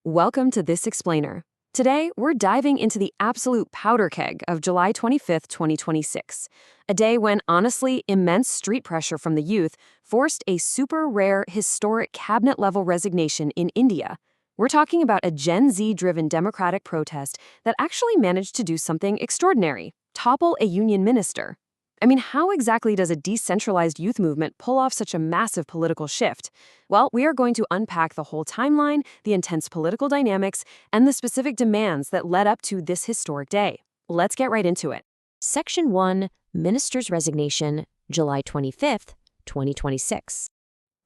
Welcome to This Explainer. Today, we're diving into the absolute powder keg of July 25th, 2026, a day when, honestly, immense street pressure from the youth forced a super rare, historic cabinet-level resignation in India. We're talking about a Gen Z-driven democratic protest that actually managed to do something extraordinary: topple a union minister. I mean, how exactly does a decentralized youth movement pull off such a massive political shift? Well, we are going to unpack the whole timeline, the intense political dynamics, and the specific demands that led up to this historic day. Let's get right into it. Section 1, Minister's Resignation, July 25th, 2026.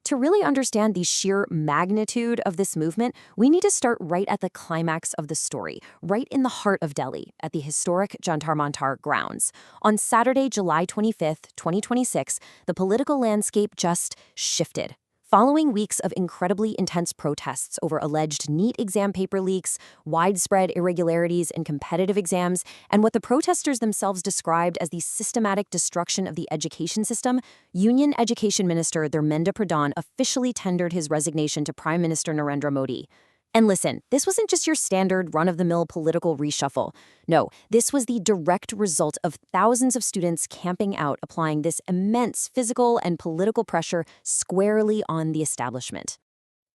To really understand the sheer magnitude of this movement, we need to start right at the climax of the story, right in the heart of Delhi, at the historic Jantar Mantar grounds. On Saturday, July 25th, 2026, the political landscape just shifted. Following weeks of incredibly intense protests over alleged NEET exam paper leaks, widespread irregularities in competitive exams, and what the protesters themselves described as the systematic destruction of the education system, Union Education Minister Dharmendra Pradhan officially tendered his resignation to Prime Minister Narendra Modi. And listen, this wasn't just your standard run-of-the-mill political reshuffle. No, this was the direct result of thousands of students camping out, applying this immense physical and political pressure squarely on the establishment.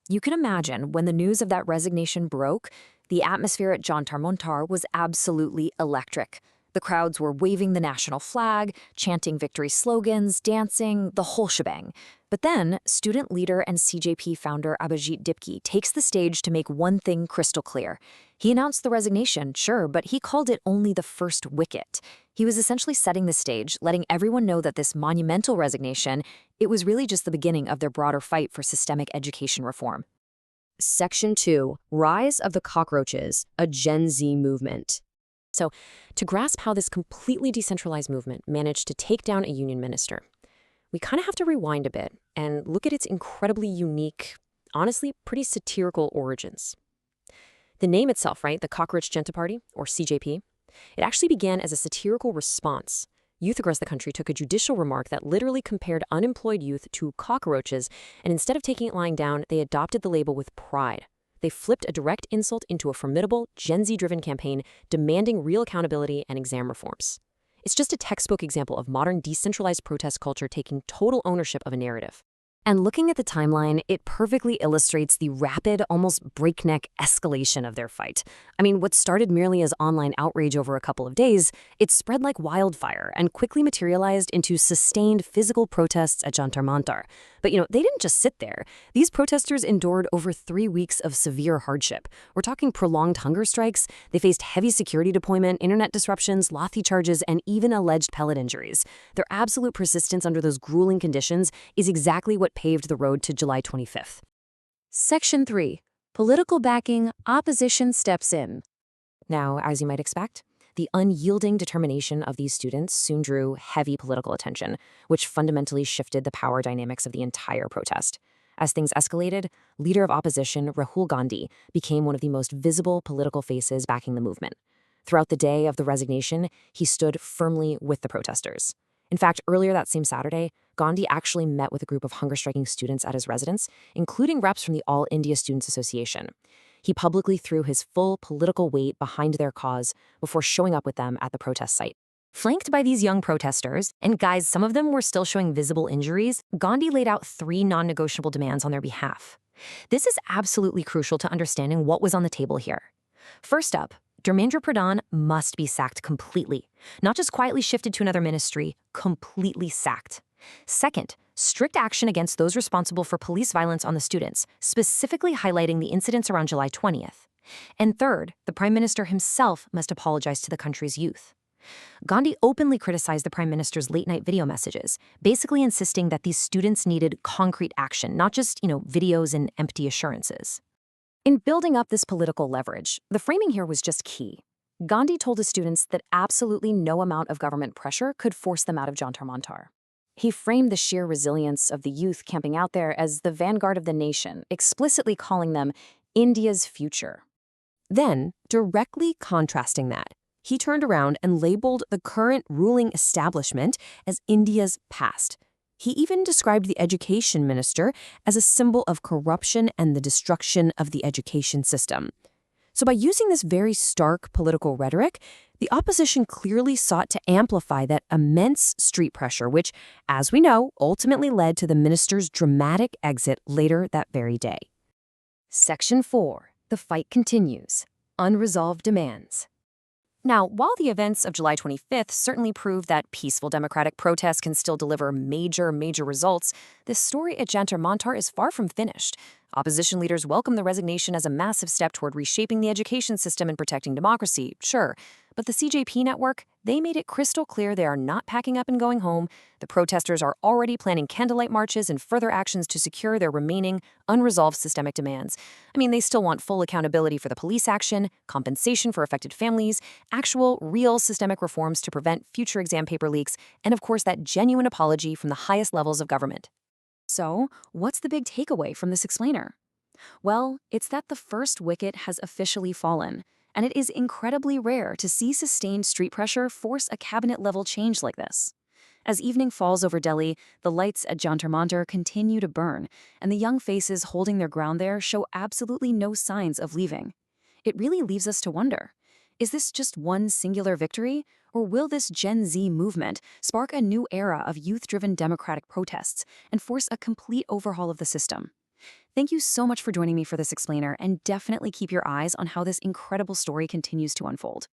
You can imagine when the news of that resignation broke, the atmosphere at Jantar Mantar was absolutely electric. The crowds were waving the national flag, chanting victory slogans, dancing, the whole shebang. But then, student leader and CJP founder Abhijit Dipki takes the stage to make one thing crystal clear. He announced the resignation, sure, but he called it only the first wicket. He was essentially setting the stage, letting everyone know that this monumental resignation, it was really just the beginning of their broader fight for systemic education reform. Section 2, Rise of the Cockroaches, a Gen Z Movement. So, to grasp how this completely decentralized movement managed to take down a union minister, we kind of have to rewind a bit and look at its incredibly unique, honestly, pretty satirical origins. The name itself, right, the Cockroach Jantar Party, or CJP, it actually began as a satirical response. Youth across the country took a judicial remark that literally compared unemployed youth to cockroaches, and instead of taking it lying down, they adopted the label with pride. They flipped a direct insult into a formidable, Gen Z-driven campaign demanding real accountability and exam reforms. It's just a textbook example of modern decentralized protest culture taking total ownership of a narrative. And looking at the timeline, it perfectly illustrates the rapid, almost breakneck escalation of their fight. I mean, what started merely as online outrage over a couple of days, it spread like wildfire and quickly materialized into sustained physical protests at Jantar Mantar. But they didn't just sit there. These protesters endured over 3 weeks of severe hardship. We're talking prolonged hunger strikes. They faced heavy security deployment, internet disruptions, lathi charges, and even alleged pellet injuries. Their absolute persistence under those grueling conditions is exactly what paved the road to July 25th. Section 3. Political backing, opposition steps in. Now, as you might expect, the unyielding determination of these students soon drew heavy political attention, which fundamentally shifted the power dynamics of the entire protest. As things escalated, leader of opposition Rahul Gandhi became one of the most visible political faces backing the movement. Throughout the day of the resignation, he stood firmly with the protesters. In fact, earlier that same Saturday, Gandhi actually met with a group of hunger-striking students at his residence, including reps from the All India Students Association. He publicly threw his full political weight behind their cause before showing up with them at the protest site. Flanked by these young protesters, and guys, some of them were still showing visible injuries, Gandhi laid out 3 non-negotiable demands on their behalf. This is absolutely crucial to understanding what was on the table here. First up, Dharmendra Pradhan must be sacked completely. Not just quietly shifted to another ministry, completely sacked. Second, strict action against those responsible for police violence on the students, specifically highlighting the incidents around July 20th. And third, the Prime Minister himself must apologize to the country's youth. Gandhi openly criticized the Prime Minister's late-night video messages, basically insisting that these students needed concrete action, not just, videos and empty assurances. In building up this political leverage, the framing here was just key. Gandhi told his students that absolutely no amount of government pressure could force them out of Jantar Mantar. He framed the sheer resilience of the youth camping out there as the vanguard of the nation, explicitly calling them India's future. Then, directly contrasting that, he turned around and labeled the current ruling establishment as India's past. He even described the education minister as a symbol of corruption and the destruction of the education system. So by using this very stark political rhetoric, the opposition clearly sought to amplify that immense street pressure, which, as we know, ultimately led to the minister's dramatic exit later that very day. Section 4. The fight continues. Unresolved demands. Now, while the events of July 25th certainly prove that peaceful democratic protests can still deliver major results, this story at Jantar Mantar is far from finished. Opposition leaders welcome the resignation as a massive step toward reshaping the education system and protecting democracy, sure. But the CJP network, they made it crystal clear they are not packing up and going home. The protesters are already planning candlelight marches and further actions to secure their remaining unresolved systemic demands. I mean, they still want full accountability for the police action, compensation for affected families, actual, real systemic reforms to prevent future exam paper leaks, and of course that genuine apology from the highest levels of government. So, what's the big takeaway from this explainer? Well, it's that the first wicket has officially fallen, and it is incredibly rare to see sustained street pressure force a cabinet-level change like this. As evening falls over Delhi, the lights at Jantar Mantar continue to burn, and the young faces holding their ground there show absolutely no signs of leaving. It really leaves us to wonder, is this just one singular victory, or will this Gen Z movement spark a new era of youth-driven democratic protests and force a complete overhaul of the system? Thank you so much for joining me for this explainer, and definitely keep your eyes on how this incredible story continues to unfold.